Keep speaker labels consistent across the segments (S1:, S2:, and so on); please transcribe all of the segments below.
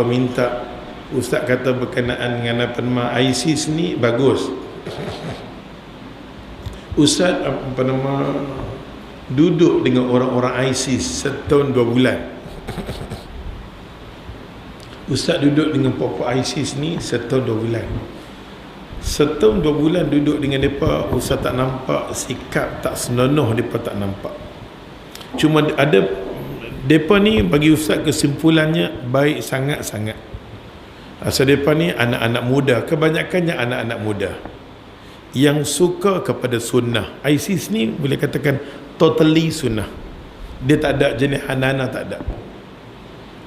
S1: orang minta, ustaz kata berkenaan dengan apa nama ISIS ni bagus. Ustaz apa nama duduk dengan orang-orang ISIS setahun 2 bulan. Ustaz duduk dengan puak-puak ISIS ni setahun 2 bulan. Setahun 2 bulan duduk dengan mereka, ustaz tak nampak sikap tak senonoh, mereka tak nampak. Cuma ada mereka ni bagi ustaz kesimpulannya baik sangat-sangat. Asal mereka ni anak-anak muda, kebanyakannya anak-anak muda yang suka kepada sunnah. ISIS ni boleh katakan totally sunnah. Dia tak ada jenis hanana, tak ada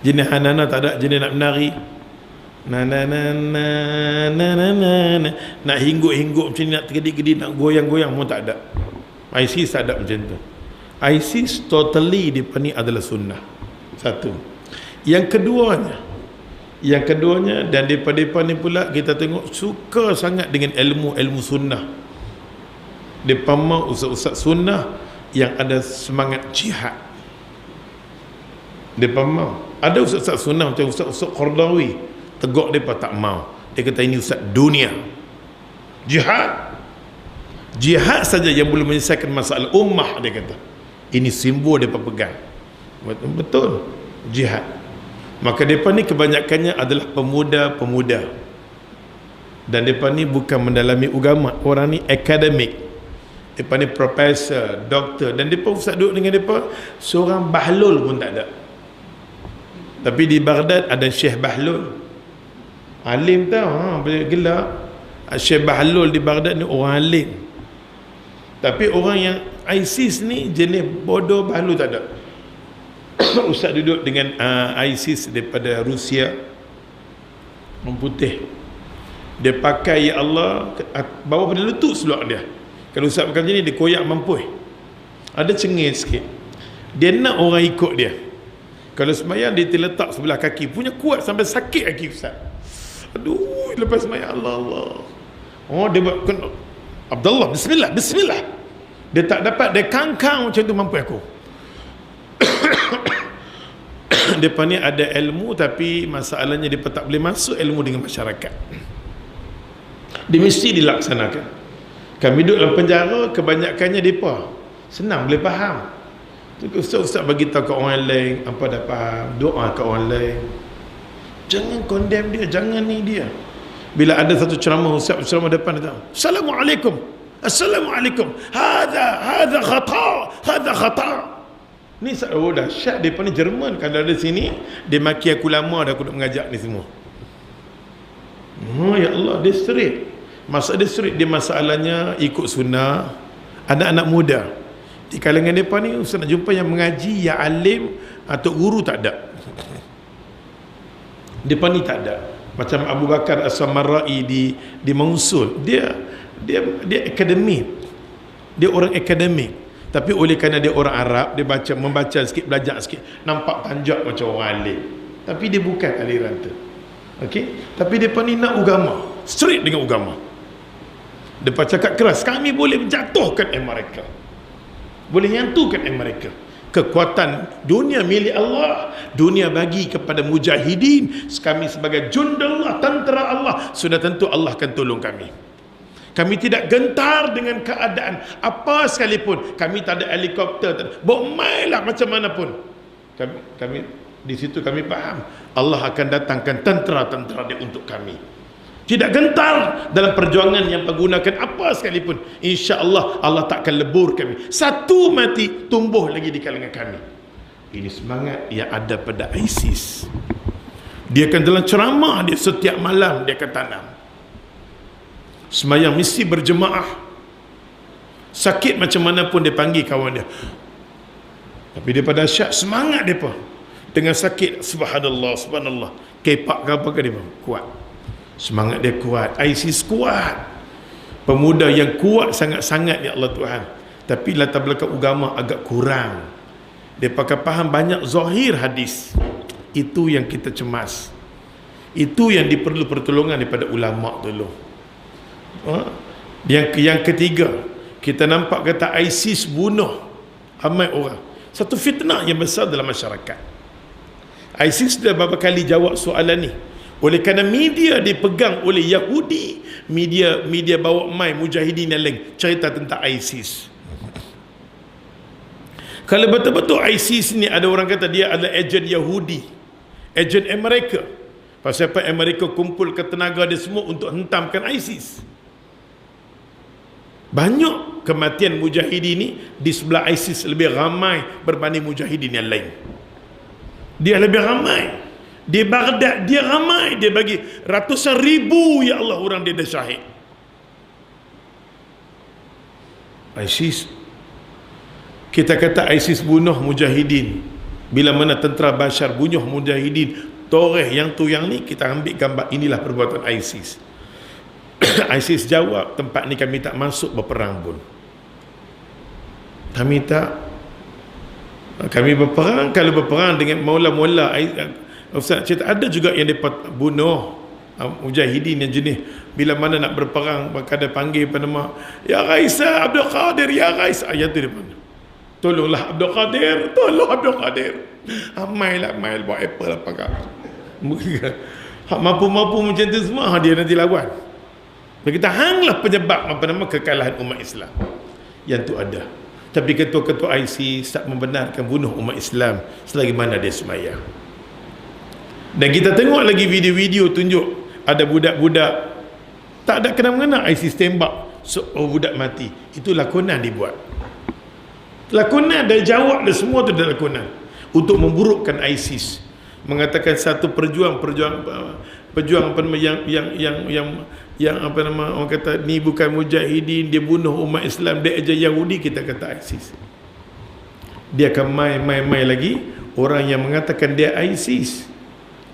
S1: jenis hanana, tak ada jenis nak menari nak hingguk-hingguk macam ni, nak tergedik-gedik, nak goyang-goyang pun tak ada. ISIS tak ada macam tu. ISIS totally dia ni adalah sunnah. Satu. Yang keduanya dan depa-depa ni pula kita tengok suka sangat dengan ilmu sunnah. Depa mau ustaz-ustaz sunnah yang ada semangat jihad. Depa mau. Ada ustaz-ustaz sunnah macam ustaz Qardawi, tegak depa tak mau. Dia kata ini ustaz dunia. Jihad saja yang boleh menyelesaikan masalah ummah, dia kata. Ini simbol depa pegang. Betul. Jihad. Maka mereka ni kebanyakannya adalah pemuda-pemuda, dan mereka ni bukan mendalami agama. Orang ni akademik, mereka ni profesor, doktor, dan mereka ustaz duduk dengan mereka, seorang bahlul pun tak ada. Tapi di Baghdad ada Syekh Bahlul, alim tau, boleh gelak. Syekh Bahlul di Baghdad ni orang alim. Tapi orang yang ISIS ni jenis bodoh, Bahlul tak ada. Ustaz duduk dengan ISIS daripada Rusia, orang putih. Dia pakai ya Allah bawa pada lutut seluar dia. Kalau ustaz macam ni dia koyak mampu. Ada cengih sikit. Dia nak orang ikut dia. Kalau sembahyang dia terletak sebelah kaki, punya kuat sampai sakit kaki ustaz. Aduh, lepas sembahyang Allah. Oh, dia buat Abdullah bismillah. Dia tak dapat, dia kangkang macam tu mampu aku. Mereka ni ada ilmu, tapi masalahnya mereka tak boleh masuk ilmu dengan masyarakat. Dia mesti dilaksanakan. Kami duduk dalam penjara, kebanyakannya mereka senang boleh faham. Ustaz bagi tahu ke orang lain apa dah faham, doa ke orang lain. Jangan condemn dia, jangan ni dia. Bila ada satu ceramah, ustaz ceramah depan dia, Assalamualaikum. Hadza khata. Ni oh dahsyat, dia ni Jerman. Kalau ada sini dia maki aku lama dah aku nak mengajak ni semua. Oh ya Allah, dia straight. Dia masalahnya ikut sunnah, anak-anak muda. Di kalangan mereka ni ustaz nak jumpa yang mengaji, yang alim atau guru tak ada. Mereka ni tak ada. Macam Abu Bakar As-Samarra'i di Mosul, dia akademik. Dia orang akademik. Tapi oleh kerana dia orang Arab, dia membaca sikit, belajar sikit, nampak tanjak macam orang alim. Tapi dia bukan aliran tu. Okey? Tapi depa ni nak agama, straight dengan agama. Depa cakap keras, kami boleh menjatuhkan mereka. Boleh nyantukan mereka. Kekuatan dunia milik Allah, dunia bagi kepada mujahidin. Kami sebagai jundallah, tentera Allah, sudah tentu Allah akan tolong kami. Kami tidak gentar dengan keadaan apa sekalipun. Kami tak ada helikopter, bomailah macam mana pun. Kami di situ kami faham Allah akan datangkan tentera-tentera dia untuk kami. Tidak gentar dalam perjuangan yang menggunakan apa sekalipun. InsyaAllah Allah tak akan lebur kami. Satu mati, tumbuh lagi di kalangan kami. Ini semangat yang ada pada ISIS. Dia akan dalam ceramah dia setiap malam dia akan tanam. Semayang mesti berjemaah. Sakit macam mana pun dia panggil kawan dia. Tapi dia pada syak semangat dia pun. Dengan sakit, subhanallah. Kepak ke apa ke dia pun kuat. Semangat dia kuat. ISIS kuat. Pemuda yang kuat sangat-sangat ya Allah Tuhan. Tapi latar belakang agama agak kurang. Dia pakai faham banyak zahir hadis. Itu yang kita cemas. Itu yang diperlu pertolongan daripada ulama dulu. Yang ketiga, kita nampak kata ISIS bunuh ramai orang. Satu fitnah yang besar dalam masyarakat. ISIS dah beberapa kali jawab soalan ni. Oleh kerana media dipegang oleh Yahudi, media bawa mai mujahidin yang lain cerita tentang ISIS. Kalau betul-betul ISIS ni ada orang kata dia adalah ejen Yahudi, ejen Amerika. Pasal apa Amerika kumpulkan tenaga dia semua untuk hentamkan ISIS. Banyak kematian mujahidin ni di sebelah ISIS lebih ramai berbanding mujahidin yang lain. Dia lebih ramai. Di Baghdad dia ramai, dia bagi ratusan ribu, ya Allah, orang dia dah syahid. ISIS, kita kata ISIS bunuh mujahidin. Bila mana tentera Bashar bunuh mujahidin, toreh yang tu yang ni, kita ambil gambar inilah perbuatan ISIS. ISIS jawab, tempat ni kami tak masuk berperang pun. Kami berperang, kalau berperang dengan mula-mula Ustaz cerita ada juga yang dia bunuh mujahidin yang jenis bila mana nak berperang maka dia panggil apa nama, ya Raisa Abdul Qadir, ya Raisa, ayat tu dia panggil, tolonglah Abdul Qadir, tolong Abdul Qadir. Mailah buat apple apa kak, mampu-mampu macam tu semua dia nanti lawan. Kita hanglah penyebab apa nama kekalahan umat Islam yang tu ada. Tapi ketua-ketua ISIS tak membenarkan bunuh umat Islam selagi mana dia semayang. Dan kita tengok lagi video-video tunjuk ada budak-budak tak ada kena-mengena ISIS tembak budak mati. Itu lakonan dibuat. Lakonan dah jawab dah, semua tu dah lakonan untuk memburukkan ISIS. Mengatakan satu pejuang apa nama yang apa nama orang kata ni bukan mujahidin, dia bunuh umat Islam, dia aja Yahudi, kita kata ISIS. Dia akan mai lagi orang yang mengatakan dia ISIS,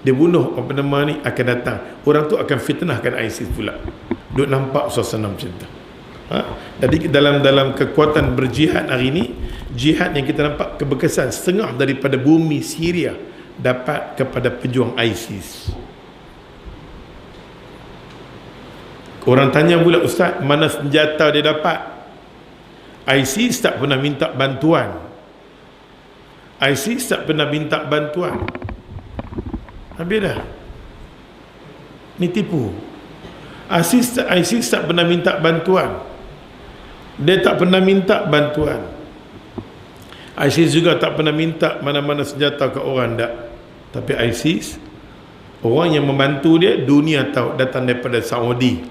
S1: dia bunuh apa nama ni akan datang. Orang tu akan fitnahkan ISIS pula. Duk nampak suasana macam tu. Jadi dalam kekuatan berjihad hari ni, jihad yang kita nampak keberkesan setengah daripada bumi Syria dapat kepada pejuang ISIS. Orang tanya pula, Ustaz, mana senjata dia dapat? ISIS tak pernah minta bantuan. ISIS tak pernah minta bantuan. Habis dah. Ni tipu. ISIS tak pernah minta bantuan. Dia tak pernah minta bantuan. ISIS juga tak pernah minta mana-mana senjata ke orang tak. Tapi ISIS, orang yang membantu dia, dunia tahu, datang daripada Saudi.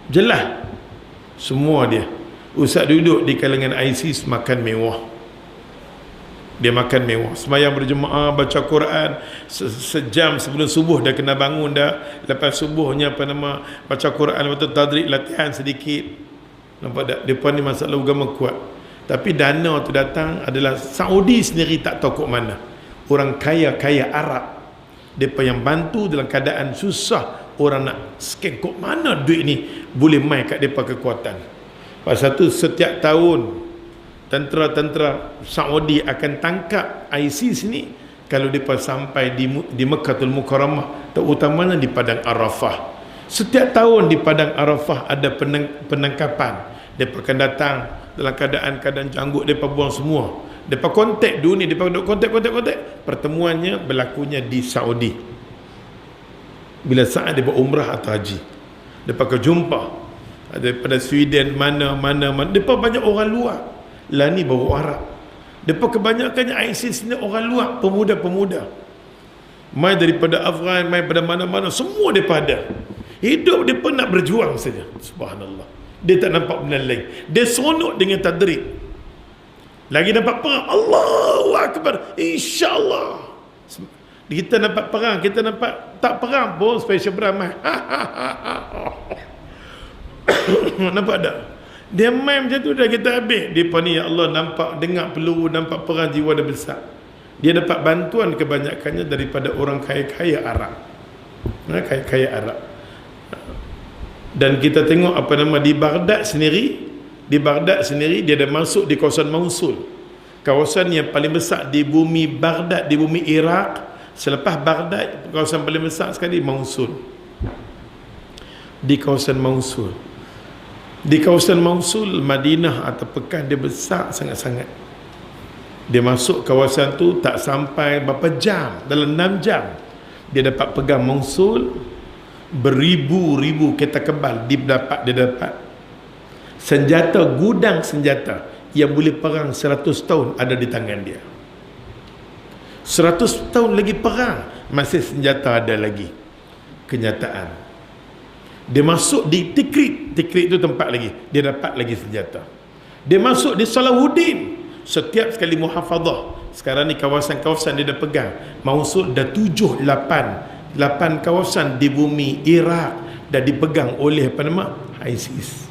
S1: Jelas semua dia. Ustaz duduk di kalangan ISIS makan mewah. Dia makan mewah, sembahyang berjemaah, baca Quran sejam sebelum subuh dah kena bangun dah. Lepas subuhnya apa nama baca Quran, lepas tu tadrik latihan sedikit. Nampak tak? Depan ni masalah agama kuat. Tapi dana tu datang adalah Saudi sendiri tak tahu kok mana. Orang kaya-kaya Arab, mereka yang bantu dalam keadaan susah. Orang nak scan kok mana duit ni boleh mai kat mereka kekuatan. Pasal tu setiap tahun tentera-tentera Saudi akan tangkap ISIS ni kalau mereka sampai di Mekkatul Mukarramah, terutamanya di Padang Arafah. Setiap tahun di Padang Arafah ada penangkapan. Mereka akan datang dalam keadaan janggut, mereka buang semua. Mereka kontak dunia, mereka kontak. Pertemuannya berlakunya di Saudi. Bila saat dia berumrah atau haji, mereka akan jumpa daripada Sweden, mana mereka banyak orang luar. Lah ni baru Arab. Mereka kebanyakannya ISIS ni orang luar, pemuda-pemuda. Mai daripada Afghan, mai pada mana-mana, semua mereka ada. Hidup mereka nak berjuang saja. Subhanallah. Dia tak nampak benda lain. Dia seronok dengan tadrik. Lagi nampak perang, Allahu Akbar, insya-Allah. Kita nampak perang, kita nampak tak perang pun special beramai. Nampak tak? Dia main macam tu dah kita habis. Dia ni ya Allah nampak dengar peluru, nampak perang, jiwa dah besar. Dia dapat bantuan kebanyakannya daripada orang kaya-kaya Arab. Kaya-kaya Arab. Dan kita tengok apa nama di Baghdad sendiri dia dah masuk di kawasan Mosul. Kawasan yang paling besar di bumi Baghdad, di bumi Iraq. Selepas Baghdad, kawasan paling besar sekali Mosul. Di kawasan Mosul, Madinah atau Mekah dia besar sangat-sangat. Dia masuk kawasan tu tak sampai berapa jam, dalam 6 jam dia dapat pegang Mosul. Beribu-ribu kereta kebal dia dapat senjata, gudang senjata yang boleh perang 100 tahun ada di tangan dia. 100 tahun lagi perang, masih senjata ada lagi. Kenyataan, dia masuk di Tikrit itu tempat lagi, dia dapat lagi senjata. Dia masuk di Salahuddin, setiap sekali muhafazah. Sekarang ni kawasan-kawasan dia dah pegang. Mosul dah 8 kawasan di bumi Iraq dah dipegang oleh ISIS.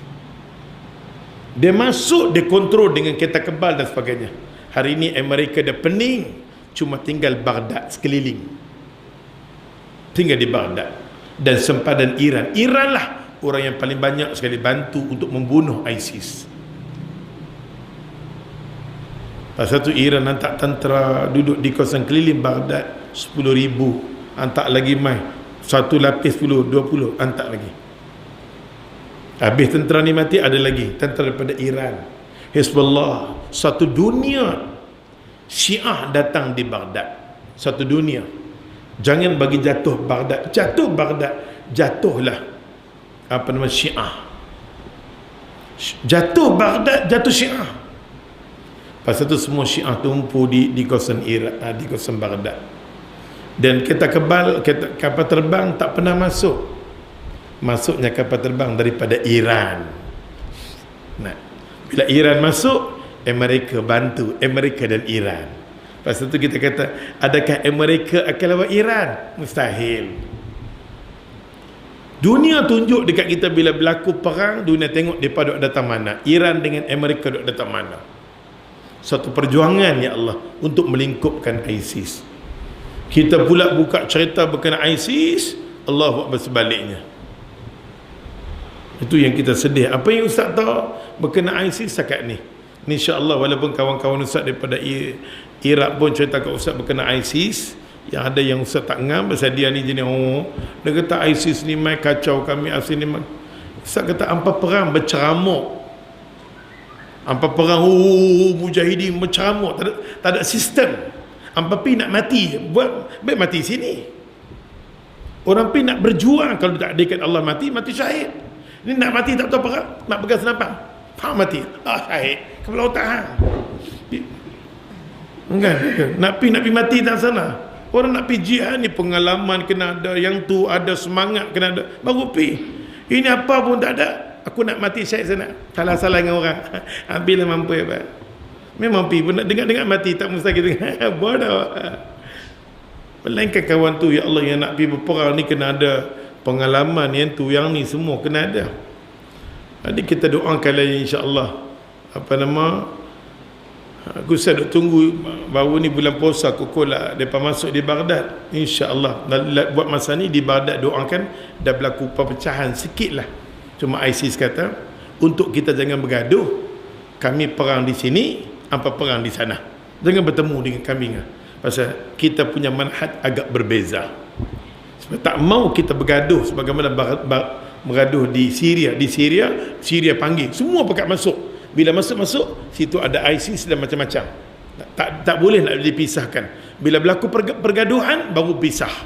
S1: Dia masuk, dia kontrol dengan kereta kebal dan sebagainya. Hari ini Amerika dah pening, cuma tinggal Baghdad sekeliling, tinggal di Baghdad. Dan sempadan Iran lah orang yang paling banyak sekali bantu untuk membunuh ISIS. Pasal tu Iran hantar tentera duduk di kawasan keliling Baghdad 10,000, hantar lagi mai satu lapis 10, 20, hantar lagi. Habis tentera ni mati, ada lagi tentera daripada Iran, Hezbollah. Satu dunia Syiah datang di Baghdad, satu dunia. Jangan bagi jatuh Baghdad, jatuhlah Syiah. Jatuh Baghdad, jatuh Syiah. Pasal tu semua Syiah tumpu di kawasan Iraq, di kawasan Baghdad. Dan kapal terbang tak pernah masuk. Masuknya kapal terbang daripada Iran. Nah, bila Iran masuk, Amerika bantu, Amerika dan Iran. Pasal tu kita kata, adakah Amerika akan lawan Iran? Mustahil. Dunia tunjuk dekat kita bila berlaku perang, dunia tengok mereka duk datang mana. Iran dengan Amerika duk datang mana. Satu perjuangan, ya Allah, untuk melingkupkan ISIS. Kita pula buka cerita berkenaan ISIS, Allahu Akbar sebaliknya. Itu yang kita sedih. Apa yang Ustaz tahu berkenaan ISIS setakat ni? InsyaAllah, walaupun kawan-kawan Ustaz daripada Iraq pun cerita kat Ustaz berkenaan ISIS, yang ada yang Ustaz tak ngam, pasal dia ni jenis dia kata ISIS ni mai kacau kami, ISIS ni mai. Ustaz kata hampa perang berceramuk, hampa perang mujahidin berceramuk, tak ada sistem. Hampa pergi nak mati, baik mati sini. Orang pergi nak berjuang, kalau tak dekat Allah mati syahid. Ni nak mati tak tahu perang, nak pegang senapang, mati, syahid kepala otak. Kan? Nak pergi mati tak sana. Orang nak pergi jihad ni pengalaman kena ada, yang tu ada semangat kena ada, baru pergi. Ini apa pun tak ada, aku nak mati syahid sana, salah-salah dengan orang. Ambillah mampu ya Pak. Memang pergi pun nak dengar mati, tak mustahil kita bodoh. Melainkan kawan tu, ya Allah, yang nak pergi berperang ni kena ada pengalaman, yang tu yang ni semua kena ada. Jadi kita doakan lah, insya-Allah. Aku sedang tunggu baru ni bulan puasa kukul lah mereka masuk di Baghdad, insya-Allah. Buat masa ni di Baghdad doakan dah berlaku perpecahan sikit lah. Cuma ISIS kata untuk kita jangan bergaduh, kami perang di sini, apa perang di sana, jangan bertemu dengan kami kan? Pasal kita punya manhaj agak berbeza. Sebab tak mau kita bergaduh sebagaimana bergaduh di Syria. Di Syria panggil semua pekat masuk. Bila masuk situ ada ISIS dan macam-macam. Tak boleh nak dipisahkan. Bila berlaku pergaduhan baru pisah.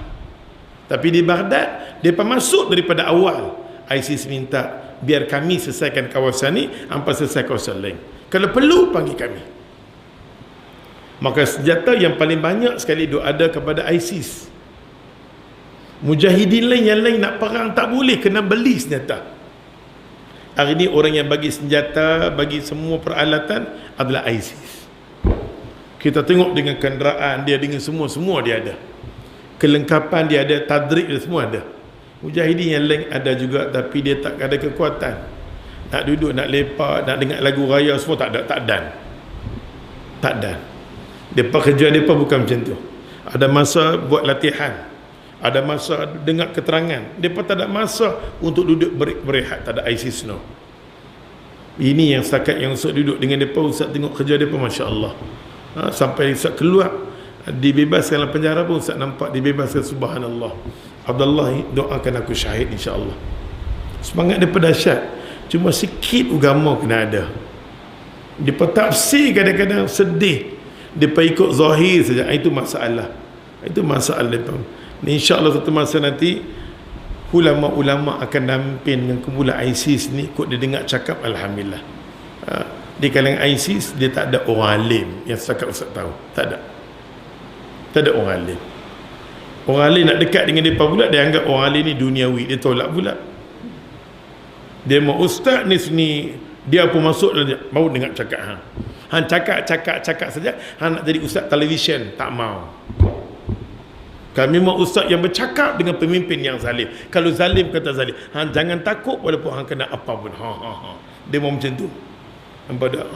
S1: Tapi di Baghdad depa masuk daripada awal. ISIS minta biar kami selesaikan kawasan ni, hampa selesai kawasan lain. Kalau perlu panggil kami. Maka senjata yang paling banyak sekali ada kepada ISIS. Mujahidin lain yang lain nak perang tak boleh, kena beli senjata. Hari ini orang yang bagi senjata, bagi semua peralatan adalah ISIS. Kita tengok dengan kenderaan dia, dengan semua dia ada. Kelengkapan dia ada, tadrik dia semua ada. Mujahidin yang lain ada juga, tapi dia tak ada kekuatan. Nak duduk, nak lepak, nak dengar lagu raya semua tak dan. Depa kerja depa bukan macam tu. Ada masa buat latihan, ada masa dengar keterangan. Depa tak ada masa untuk duduk berehat. Tak ada ISIS no. Ini yang setakat yang Ustaz duduk dengan depa, Ustaz tengok kerja depa, masya-Allah. Sampai Ustaz keluar dibebaskan dalam penjara pun Ustaz nampak dibebaskan, subhanallah. Abdullah doakan aku syahid insya-Allah. Semangat depa dahsyat. Cuma sikit agama kena ada. Depa tafsir kadang-kadang sedih. Depa ikut zahir saja. Itu masalah. Itu masalah depa. InsyaAllah satu masa nanti ulama-ulama akan damping dengan kumpulan ISIS ni, kok dia dengar cakap alhamdulillah. Di kalangan ISIS dia tak ada orang alim yang setakat Ustaz tahu. Tak ada. Tak ada orang alim. Orang alim nak dekat dengan mereka pula, dia anggap orang alim ni duniawi, dia tolak pula. Dia mau ustaz ni sini, dia pun masuk dia mau dengar cakap hang cakap saja, hang nak jadi ustaz televisyen, tak mau. Kami mau ustaz yang bercakap dengan pemimpin yang zalim. Kalau zalim kata zalim, hang jangan takut walaupun hang kena apa pun. Dia mau macam tu. Nampak tak?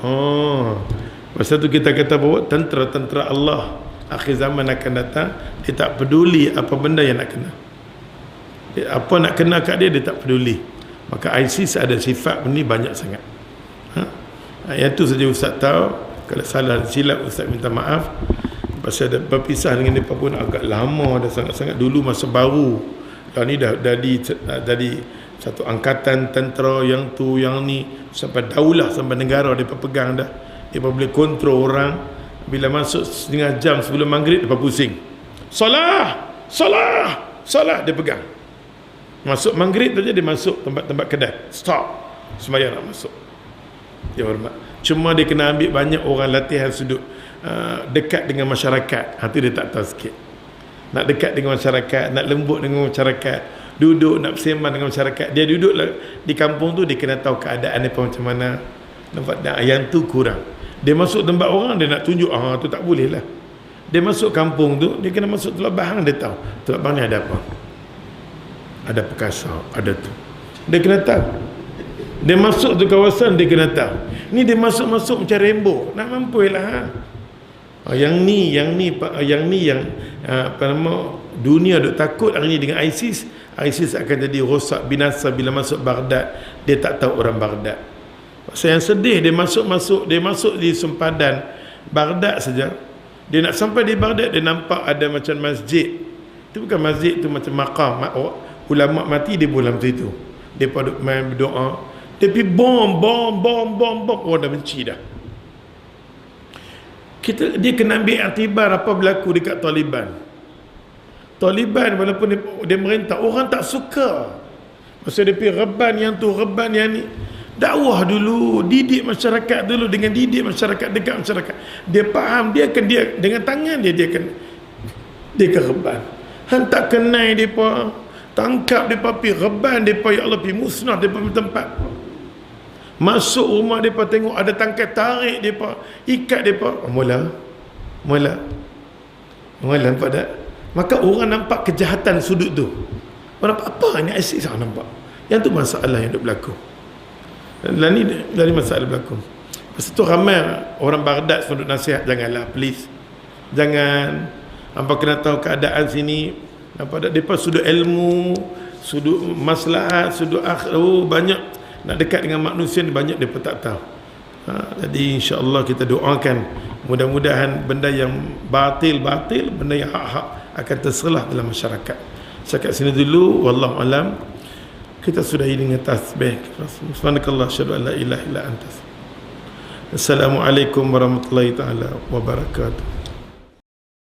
S1: Masa tu kita kata bahawa tentera-tentera Allah akhir zaman akan datang, dia tak peduli apa benda yang nak kena. Apa nak kena kat dia, dia tak peduli. Maka ISIS ada sifat ni banyak sangat. Yang tu saja Ustaz tahu. Kalau salah silap Ustaz minta maaf. Pasal ada berpisah dengan mereka pun agak lama dah, sangat-sangat dulu masa baru. Dan ni dah dari satu angkatan tentera yang tu yang ni sampai daulah, sampai negara dia pegang dah. Dia boleh kontrol orang. Bila masuk setengah jam sebelum maghrib dia pusing. Solah dia pegang. Masuk maghrib saja dia masuk tempat-tempat kedai. Stop. Sembahyang nak masuk. Dia hormat. Cuma dia kena ambil banyak orang latihan sudut dekat dengan masyarakat. Itu dia tak tahu sikit. Nak dekat dengan masyarakat, nak lembut dengan masyarakat, duduk nak bersembang dengan masyarakat. Dia duduk di kampung tu, dia kena tahu keadaan dia macam mana. Nampak tak? Yang tu kurang. Dia masuk tempat orang, dia nak tunjuk tu tak boleh lah. Dia masuk kampung tu, dia kena masuk Teluk Bahang, dia tahu Teluk Bahang ni ada apa, ada perkasa, ada tu, dia kena tahu. Dia masuk tu kawasan, dia kena tahu. Ni dia masuk-masuk macam rainbow, nak mampu lah. Yang ni yang apa nama, dunia duk takut hari ni dengan ISIS. ISIS akan jadi rosak binasa bila masuk Baghdad. Dia tak tahu orang Baghdad. Saya yang sedih, dia masuk di sempadan Baghdad saja. Dia nak sampai di Baghdad, dia nampak ada macam masjid. Itu bukan masjid, itu macam makam. Ulama mati dia bulan macam itu. Dia pada main berdoa. Dia pergi bom. Orang dah benci dah. Dia kena ambil iktibar apa berlaku dekat Taliban. Taliban walaupun dia merintah, orang tak suka. Masa dia pergi reban yang tu, reban yang ni. Dakwah dulu, didik masyarakat dulu, dengan didik masyarakat, dekat masyarakat. Dia faham, dia dengan tangan dia akan reban. Han tak kenal depa, tangkap depa pi reban depa, ya Allah, pi musnah depa tempat. Masuk rumah depa, tengok ada tangkai, tarik depa, ikat depa. Mula nampak tak? Maka orang nampak kejahatan sudut tu. Orang nampak apa ni ISIS, nampak. Yang tu masalah yang duk berlaku. Dan ni dari masalah berlaku. Lepas tu ramai orang Baghdad sudut nasihat, janganlah, please. Jangan. Hampa kena tahu keadaan sini. Nampak tak? Mereka sudut ilmu, sudut maslahat, sudut akhir. Banyak nak dekat dengan manusia ni, banyak mereka tak tahu. Jadi insya-Allah kita doakan mudah-mudahan benda yang batil, benda yang hak akan terselah dalam masyarakat. Setakat sini dulu, wallahu alam. Kita sudah dengan tasbih. Subhanakallah, asyhadu an la ilaha illa anta. Assalamualaikum warahmatullahi taala wabarakatuh.